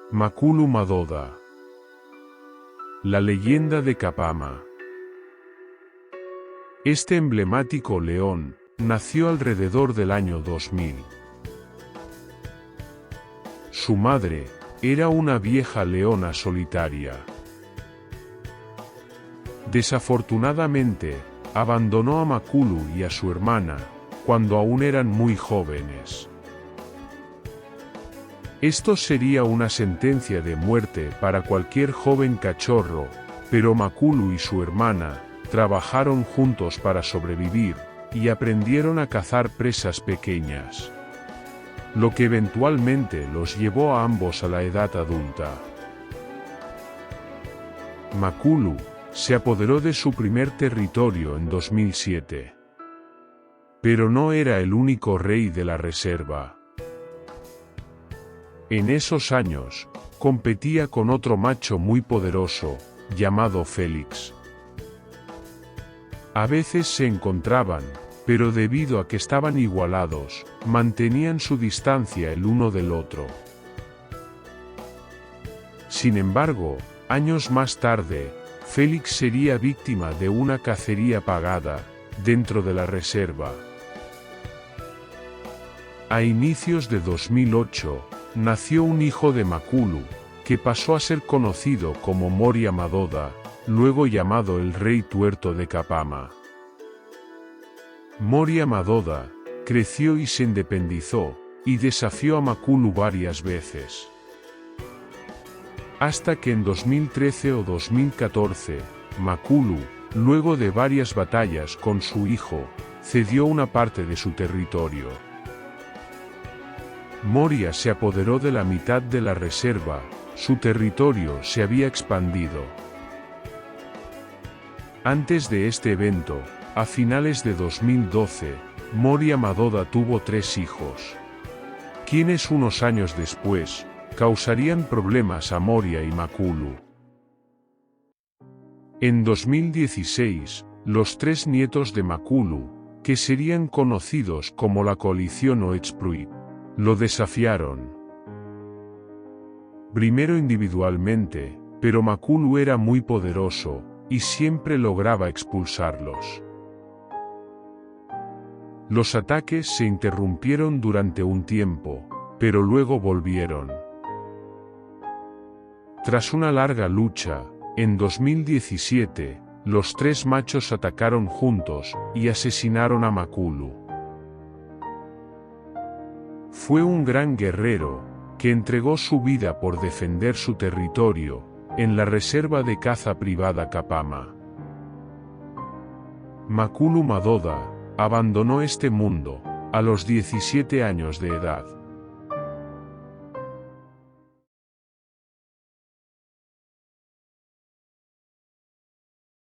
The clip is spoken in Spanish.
MAKULU MADODA. La leyenda de Kapama. Este emblemático león nació alrededor del año 2000. Su madre era una vieja leona solitaria. Desafortunadamente, abandonó a MAKULU y a su hermana cuando aún eran muy jóvenes. Esto sería una sentencia de muerte para cualquier joven cachorro, pero MAKULU y su hermana trabajaron juntos para sobrevivir y aprendieron a cazar presas pequeñas, lo que eventualmente los llevó a ambos a la edad adulta. MAKULU se apoderó de su primer territorio en 2007. Pero no era el único rey de la reserva. En esos años, competía con otro macho muy poderoso, llamado Félix. A veces se encontraban, pero debido a que estaban igualados, mantenían su distancia el uno del otro. Sin embargo, años más tarde, Félix sería víctima de una cacería pagada dentro de la reserva. A inicios de 2008, nació un hijo de MAKULU, que pasó a ser conocido como MADODA, luego llamado el Rey Tuerto de Kapama. MADODA creció y se independizó, y desafió a MAKULU varias veces. Hasta que en 2013 o 2014, MAKULU, luego de varias batallas con su hijo, cedió una parte de su territorio. Moria se apoderó de la mitad de la reserva, su territorio se había expandido. Antes de este evento, a finales de 2012, MADODA tuvo 3 hijos, quienes unos años después, causarían problemas a Moria y MAKULU. En 2016, los 3 nietos de MAKULU, que serían conocidos como la coalición o Expruit, lo desafiaron. Primero individualmente, pero MAKULU era muy poderoso, y siempre lograba expulsarlos. Los ataques se interrumpieron durante un tiempo, pero luego volvieron. Tras una larga lucha, en 2017, los 3 machos atacaron juntos, y asesinaron a MAKULU. Fue un gran guerrero, que entregó su vida por defender su territorio, en la reserva de caza privada Kapama. MAKULU MADODA abandonó este mundo, a los 17 años de edad.